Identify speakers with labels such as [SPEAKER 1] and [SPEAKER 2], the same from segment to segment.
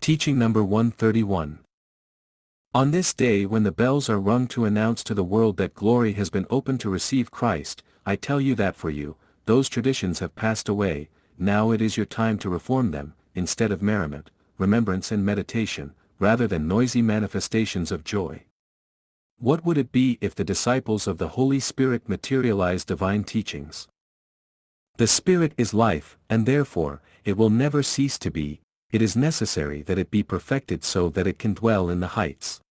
[SPEAKER 1] Teaching number 131. On this day when the bells are rung to announce to the world that glory has been opened to receive Christ, I tell you that for you, those traditions have passed away. Now it is your time to reform them, instead of merriment, remembrance and meditation, rather than noisy manifestations of joy. What would it be if the disciples of the Holy Spirit materialized divine teachings? The Spirit is life, and therefore, it will never cease to be. It is necessary that it be perfected so that it can dwell in the heights.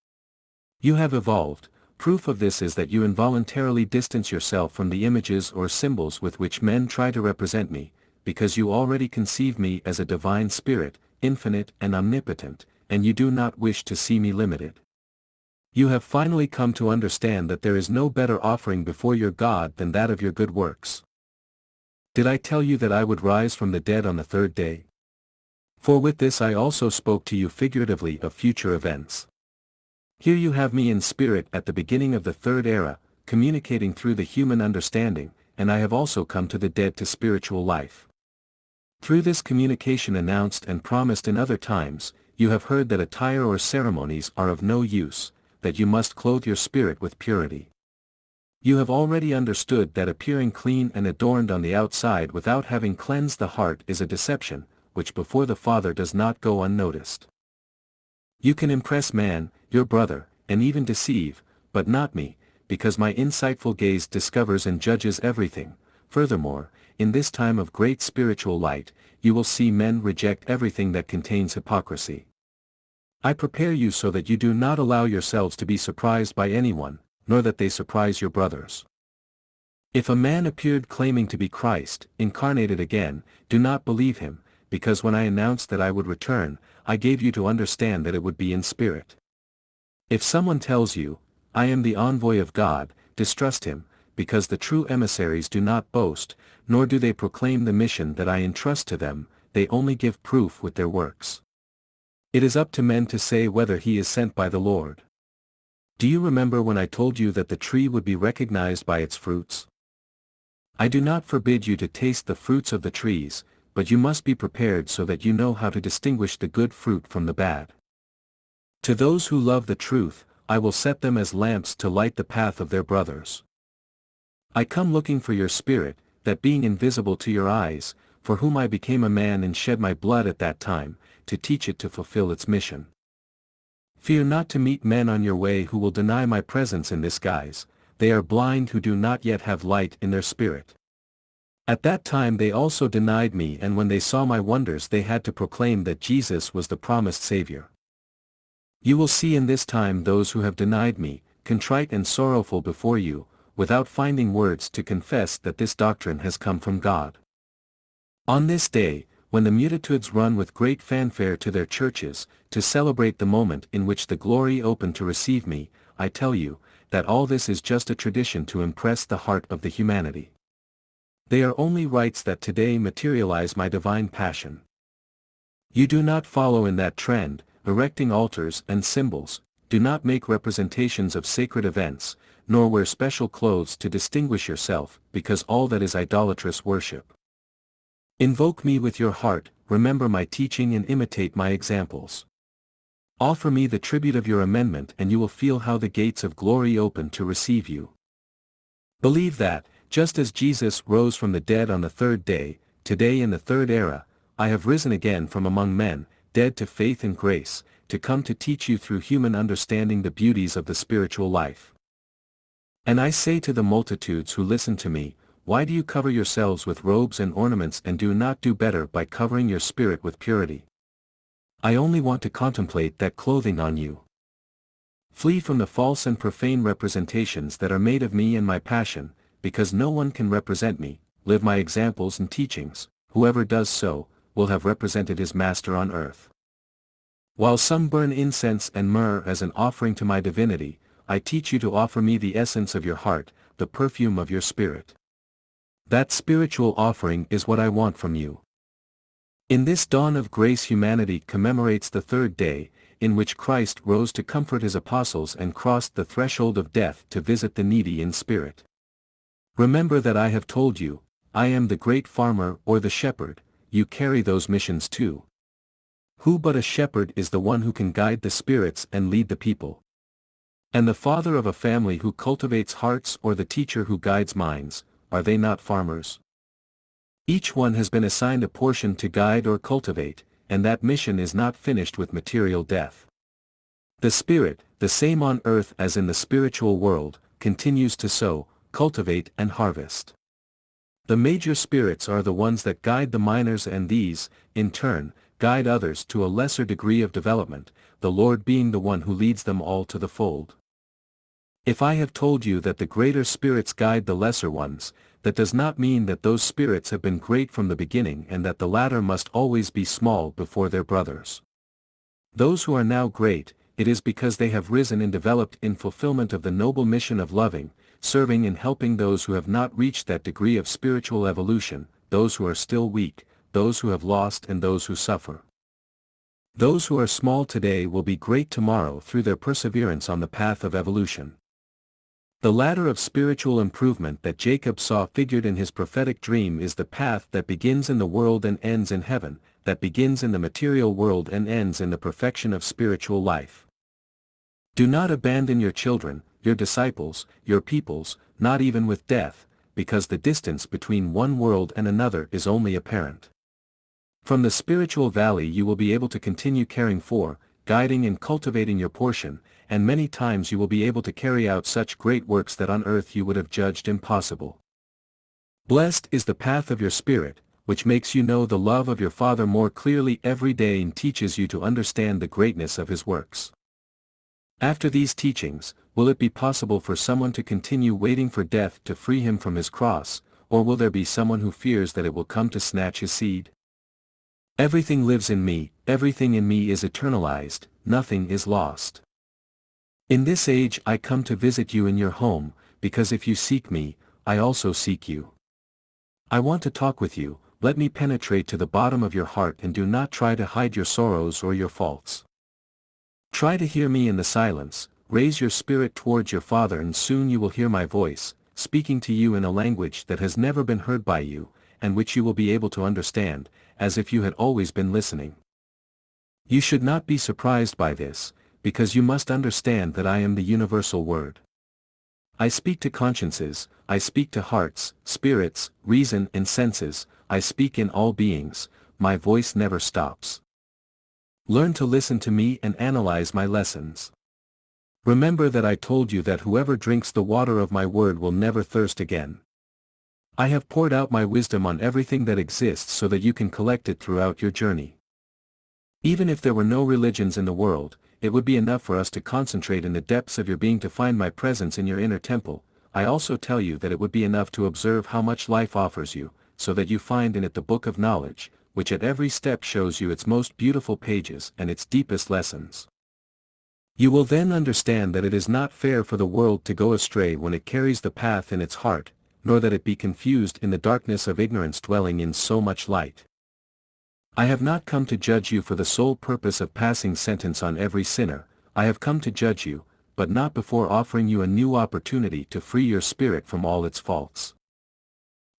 [SPEAKER 1] You have evolved. Proof of this is that you involuntarily distance yourself from the images or symbols with which men try to represent me, because you already conceive me as a divine spirit, infinite and omnipotent, and you do not wish to see me limited. You have finally come to understand that there is no better offering before your God than that of your good works. Did I tell you that I would rise from the dead on the third day? For with this I also spoke to you figuratively of future events. Here you have me in spirit at the beginning of the third era, communicating through the human understanding, and I have also come to the dead to spiritual life. Through this communication announced and promised in other times, you have heard that attire or ceremonies are of no use, that you must clothe your spirit with purity. You have already understood that appearing clean and adorned on the outside without having cleansed the heart is a deception, which before the Father does not go unnoticed. You can impress man, your brother, and even deceive, but not me, because my insightful gaze discovers and judges everything. Furthermore, in this time of great spiritual light, you will see men reject everything that contains hypocrisy. I prepare you so that you do not allow yourselves to be surprised by anyone, nor that they surprise your brothers. If a man appeared claiming to be Christ, incarnated again, do not believe him, because when I announced that I would return, I gave you to understand that it would be in spirit. If someone tells you, I am the envoy of God, distrust him, because the true emissaries do not boast, nor do they proclaim the mission that I entrust to them, they only give proof with their works. It is up to men to say whether he is sent by the Lord. Do you remember when I told you that the tree would be recognized by its fruits? I do not forbid you to taste the fruits of the trees, but you must be prepared so that you know how to distinguish the good fruit from the bad. To those who love the truth, I will set them as lamps to light the path of their brothers. I come looking for your spirit, that being invisible to your eyes, for whom I became a man and shed my blood at that time, to teach it to fulfill its mission. Fear not to meet men on your way who will deny my presence in this guise. They are blind who do not yet have light in their spirit. At that time they also denied me, and when they saw my wonders they had to proclaim that Jesus was the promised Savior. You will see in this time those who have denied me, contrite and sorrowful before you, without finding words to confess that this doctrine has come from God. On this day, when the multitudes run with great fanfare to their churches, to celebrate the moment in which the glory opened to receive me, I tell you, that all this is just a tradition to impress the heart of the humanity. They are only rites that today materialize my divine passion. You do not follow in that trend, erecting altars and symbols, do not make representations of sacred events, nor wear special clothes to distinguish yourself, because all that is idolatrous worship. Invoke me with your heart, remember my teaching and imitate my examples. Offer me the tribute of your amendment and you will feel how the gates of glory open to receive you. Believe that, just as Jesus rose from the dead on the third day, today in the third era, I have risen again from among men, dead to faith and grace, to come to teach you through human understanding the beauties of the spiritual life. And I say to the multitudes who listen to me, why do you cover yourselves with robes and ornaments and do not do better by covering your spirit with purity? I only want to contemplate that clothing on you. Flee from the false and profane representations that are made of me and my passion, because no one can represent me. Live my examples and teachings. Whoever does so, will have represented his master on earth. While some burn incense and myrrh as an offering to my divinity, I teach you to offer me the essence of your heart, the perfume of your spirit. That spiritual offering is what I want from you. In this dawn of grace humanity commemorates the third day, in which Christ rose to comfort his apostles and crossed the threshold of death to visit the needy in spirit. Remember that I have told you, I am the great farmer or the shepherd, you carry those missions too. Who but a shepherd is the one who can guide the spirits and lead the people? And the father of a family who cultivates hearts or the teacher who guides minds, are they not farmers? Each one has been assigned a portion to guide or cultivate, and that mission is not finished with material death. The Spirit, the same on earth as in the spiritual world, continues to sow, cultivate and harvest. The major spirits are the ones that guide the minors, and these, in turn, guide others to a lesser degree of development, the Lord being the one who leads them all to the fold. If I have told you that the greater spirits guide the lesser ones, that does not mean that those spirits have been great from the beginning and that the latter must always be small before their brothers. Those who are now great, it is because they have risen and developed in fulfillment of the noble mission of loving, serving and helping those who have not reached that degree of spiritual evolution, those who are still weak, those who have lost and those who suffer. Those who are small today will be great tomorrow through their perseverance on the path of evolution. The ladder of spiritual improvement that Jacob saw figured in his prophetic dream is the path that begins in the world and ends in heaven, that begins in the material world and ends in the perfection of spiritual life. Do not abandon your children, your disciples, your peoples, not even with death, because the distance between one world and another is only apparent. From the spiritual valley you will be able to continue caring for, guiding and cultivating your portion, and many times you will be able to carry out such great works that on earth you would have judged impossible. Blessed is the path of your spirit, which makes you know the love of your Father more clearly every day and teaches you to understand the greatness of His works. After these teachings, will it be possible for someone to continue waiting for death to free him from his cross, or will there be someone who fears that it will come to snatch his seed? Everything lives in me, everything in me is eternalized, nothing is lost. In this age I come to visit you in your home, because if you seek me, I also seek you. I want to talk with you, let me penetrate to the bottom of your heart and do not try to hide your sorrows or your faults. Try to hear me in the silence, raise your spirit towards your Father and soon you will hear my voice, speaking to you in a language that has never been heard by you, and which you will be able to understand, as if you had always been listening. You should not be surprised by this, because you must understand that I am the universal word. I speak to consciences, I speak to hearts, spirits, reason and senses, I speak in all beings, my voice never stops. Learn to listen to me and analyze my lessons. Remember that I told you that whoever drinks the water of my word will never thirst again. I have poured out my wisdom on everything that exists so that you can collect it throughout your journey. Even if there were no religions in the world, it would be enough for us to concentrate in the depths of your being to find my presence in your inner temple. I also tell you that it would be enough to observe how much life offers you, so that you find in it the book of knowledge, which at every step shows you its most beautiful pages and its deepest lessons. You will then understand that it is not fair for the world to go astray when it carries the path in its heart, nor that it be confused in the darkness of ignorance dwelling in so much light. I have not come to judge you for the sole purpose of passing sentence on every sinner, I have come to judge you, but not before offering you a new opportunity to free your spirit from all its faults.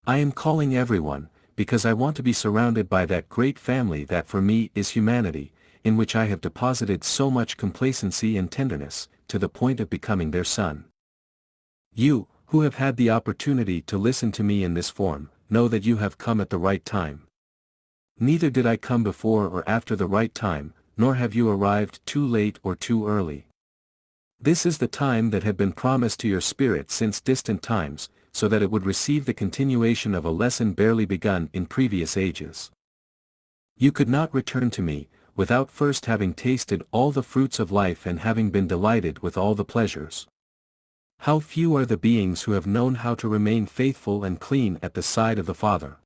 [SPEAKER 1] I am calling everyone, because I want to be surrounded by that great family that for me is humanity, in which I have deposited so much complacency and tenderness, to the point of becoming their son. You, who have had the opportunity to listen to me in this form, know that you have come at the right time. Neither did I come before or after the right time, nor have you arrived too late or too early. This is the time that had been promised to your spirit since distant times, so that it would receive the continuation of a lesson barely begun in previous ages. You could not return to me, without first having tasted all the fruits of life and having been delighted with all the pleasures. How few are the beings who have known how to remain faithful and clean at the side of the Father.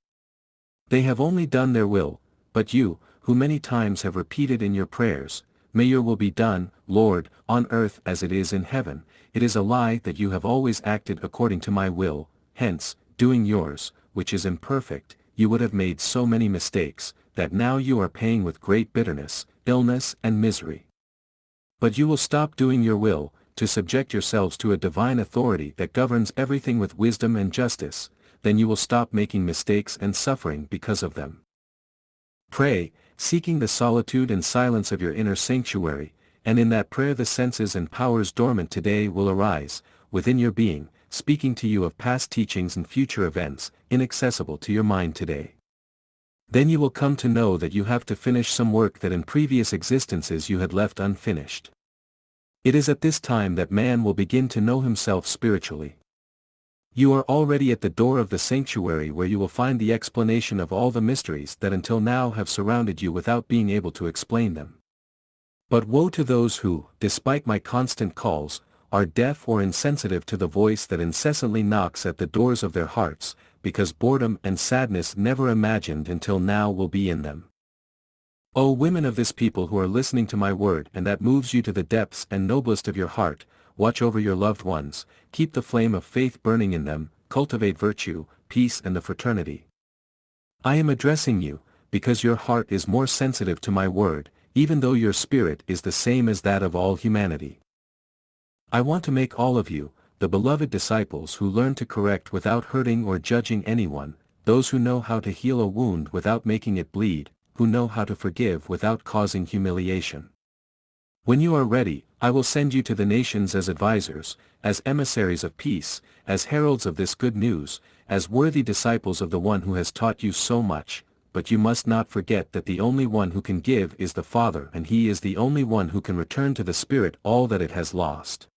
[SPEAKER 1] They have only done their will, but you, who many times have repeated in your prayers, "May your will be done, Lord, on earth as it is in heaven," it is a lie that you have always acted according to my will, hence, doing yours, which is imperfect, you would have made so many mistakes, that now you are paying with great bitterness, illness and misery. But you will stop doing your will, to subject yourselves to a divine authority that governs everything with wisdom and justice, then you will stop making mistakes and suffering because of them. Pray, seeking the solitude and silence of your inner sanctuary, and in that prayer the senses and powers dormant today will arise, within your being, speaking to you of past teachings and future events, inaccessible to your mind today. Then you will come to know that you have to finish some work that in previous existences you had left unfinished. It is at this time that man will begin to know himself spiritually. You are already at the door of the sanctuary where you will find the explanation of all the mysteries that until now have surrounded you without being able to explain them. But woe to those who, despite my constant calls, are deaf or insensitive to the voice that incessantly knocks at the doors of their hearts, because boredom and sadness never imagined until now will be in them. O women of this people who are listening to my word and that moves you to the depths and noblest of your heart, watch over your loved ones, keep the flame of faith burning in them, cultivate virtue, peace and the fraternity. I am addressing you, because your heart is more sensitive to my word, even though your spirit is the same as that of all humanity. I want to make all of you, the beloved disciples who learn to correct without hurting or judging anyone, those who know how to heal a wound without making it bleed, who know how to forgive without causing humiliation. When you are ready, I will send you to the nations as advisors, as emissaries of peace, as heralds of this good news, as worthy disciples of the one who has taught you so much, but you must not forget that the only one who can give is the Father and He is the only one who can return to the Spirit all that it has lost.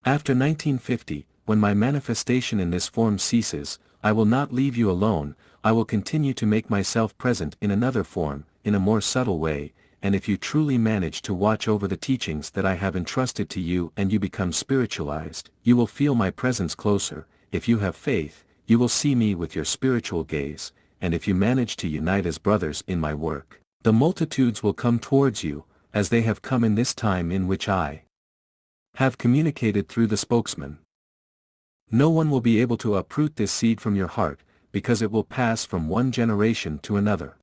[SPEAKER 1] After 1950, when my manifestation in this form ceases, I will not leave you alone, I will continue to make myself present in another form, in a more subtle way, and if you truly manage to watch over the teachings that I have entrusted to you and you become spiritualized, you will feel my presence closer. If you have faith, you will see me with your spiritual gaze, and if you manage to unite as brothers in my work, the multitudes will come towards you, as they have come in this time in which I have communicated through the spokesman. No one will be able to uproot this seed from your heart, because it will pass from one generation to another.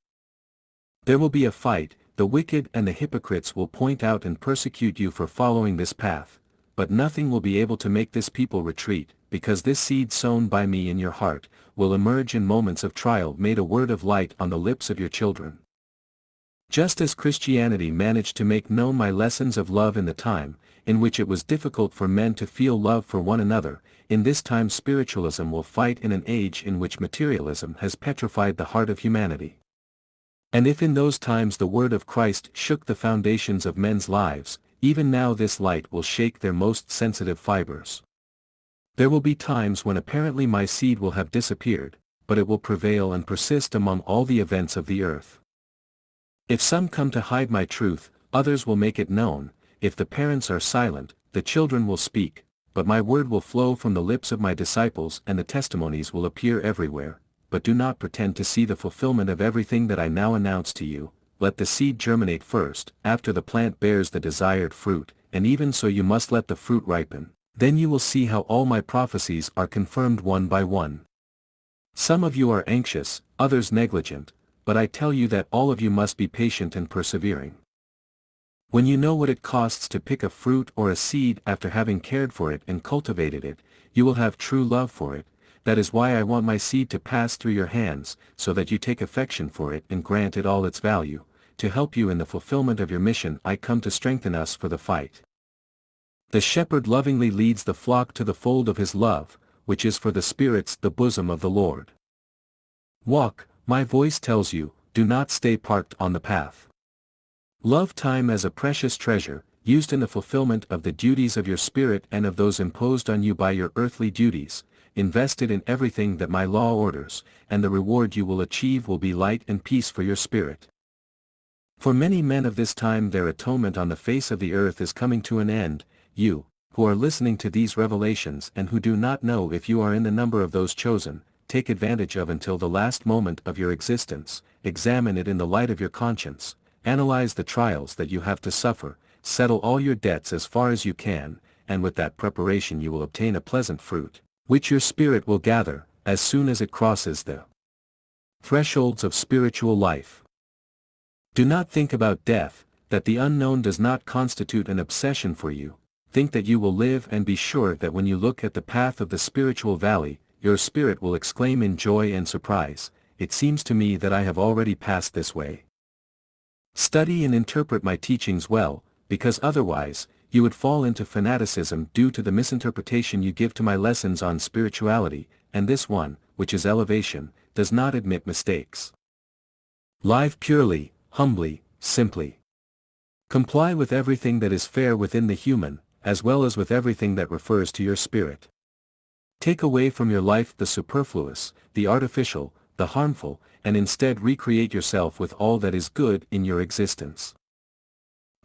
[SPEAKER 1] There will be a fight. The wicked and the hypocrites will point out and persecute you for following this path, but nothing will be able to make this people retreat, because this seed sown by me in your heart, will emerge in moments of trial made a word of light on the lips of your children. Just as Christianity managed to make known my lessons of love in the time, in which it was difficult for men to feel love for one another, in this time spiritualism will fight in an age in which materialism has petrified the heart of humanity. And if in those times the word of Christ shook the foundations of men's lives, even now this light will shake their most sensitive fibers. There will be times when apparently my seed will have disappeared, but it will prevail and persist among all the events of the earth. If some come to hide my truth, others will make it known. If the parents are silent, the children will speak, but my word will flow from the lips of my disciples and the testimonies will appear everywhere. But do not pretend to see the fulfillment of everything that I now announce to you. Let the seed germinate first, after the plant bears the desired fruit, and even so you must let the fruit ripen. Then you will see how all my prophecies are confirmed one by one. Some of you are anxious, others negligent, but I tell you that all of you must be patient and persevering. When you know what it costs to pick a fruit or a seed after having cared for it and cultivated it, you will have true love for it. That is why I want my seed to pass through your hands, so that you take affection for it and grant it all its value. To help you in the fulfillment of your mission I come to strengthen us for the fight. The shepherd lovingly leads the flock to the fold of his love, which is for the spirits the bosom of the Lord. Walk, my voice tells you, do not stay parked on the path. Love time as a precious treasure, used in the fulfillment of the duties of your spirit and of those imposed on you by your earthly duties. Invested in everything that my law orders, and the reward you will achieve will be light and peace for your spirit. For many men of this time their atonement on the face of the earth is coming to an end. You, who are listening to these revelations and who do not know if you are in the number of those chosen, take advantage of until the last moment of your existence, examine it in the light of your conscience, analyze the trials that you have to suffer, settle all your debts as far as you can, and with that preparation you will obtain a pleasant fruit, which your spirit will gather, as soon as it crosses the thresholds of spiritual life. Do not think about death, that the unknown does not constitute an obsession for you. Think that you will live and be sure that when you look at the path of the spiritual valley, your spirit will exclaim in joy and surprise, "It seems to me that I have already passed this way." Study and interpret my teachings well, because otherwise, you would fall into fanaticism due to the misinterpretation you give to my lessons on spirituality, and this one, which is elevation, does not admit mistakes. Live purely, humbly, simply. Comply with everything that is fair within the human, as well as with everything that refers to your spirit. Take away from your life the superfluous, the artificial, the harmful, and instead recreate yourself with all that is good in your existence.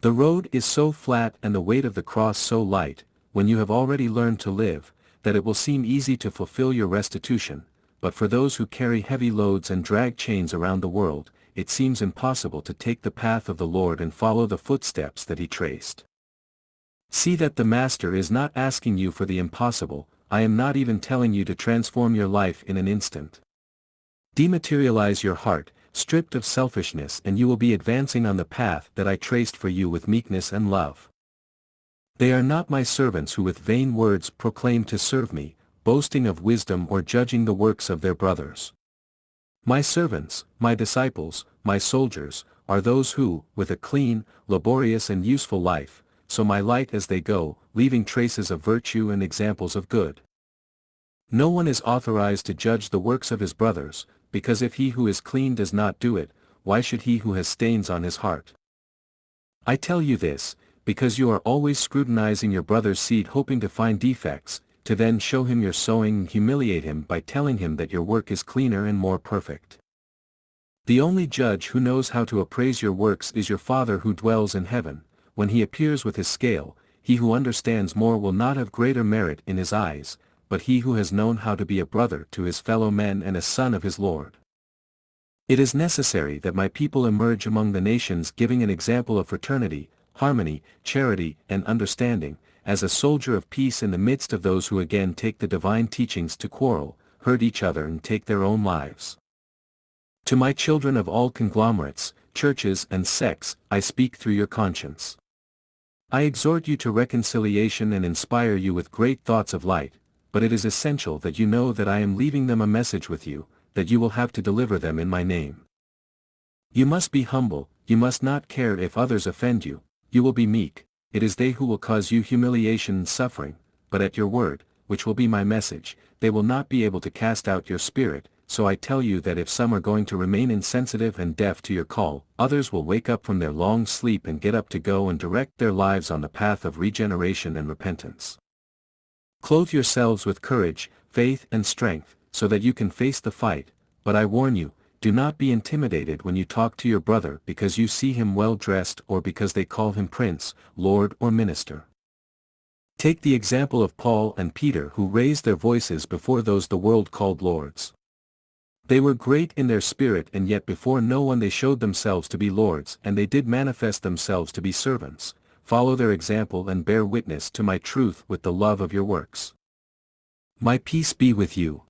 [SPEAKER 1] The road is so flat and the weight of the cross so light, when you have already learned to live, that it will seem easy to fulfill your restitution, but for those who carry heavy loads and drag chains around the world, it seems impossible to take the path of the Lord and follow the footsteps that he traced. See that the Master is not asking you for the impossible. I am not even telling you to transform your life in an instant. Dematerialize your heart, stripped of selfishness, and you will be advancing on the path that I traced for you with meekness and love. They are not my servants who with vain words proclaim to serve me, boasting of wisdom or judging the works of their brothers. My servants, my disciples, my soldiers, are those who, with a clean, laborious and useful life, so my light as they go, leaving traces of virtue and examples of good. No one is authorized to judge the works of his brothers, because if he who is clean does not do it, why should he who has stains on his heart? I tell you this, because you are always scrutinizing your brother's seed hoping to find defects, to then show him your sowing and humiliate him by telling him that your work is cleaner and more perfect. The only judge who knows how to appraise your works is your Father who dwells in heaven. When he appears with his scale, he who understands more will not have greater merit in his eyes, but he who has known how to be a brother to his fellow men and a son of his Lord. It is necessary that my people emerge among the nations giving an example of fraternity, harmony, charity, and understanding, as a soldier of peace in the midst of those who again take the divine teachings to quarrel, hurt each other and take their own lives. To my children of all conglomerates, churches and sects, I speak through your conscience. I exhort you to reconciliation and inspire you with great thoughts of light, but it is essential that you know that I am leaving them a message with you, that you will have to deliver them in my name. You must be humble, you must not care if others offend you, you will be meek, it is they who will cause you humiliation and suffering, but at your word, which will be my message, they will not be able to cast out your spirit, so I tell you that if some are going to remain insensitive and deaf to your call, others will wake up from their long sleep and get up to go and direct their lives on the path of regeneration and repentance. Clothe yourselves with courage, faith and strength, so that you can face the fight, but I warn you, do not be intimidated when you talk to your brother because you see him well dressed or because they call him prince, lord or minister. Take the example of Paul and Peter who raised their voices before those the world called lords. They were great in their spirit and yet before no one they showed themselves to be lords and they did manifest themselves to be servants. Follow their example and bear witness to my truth with the love of your works. My peace be with you.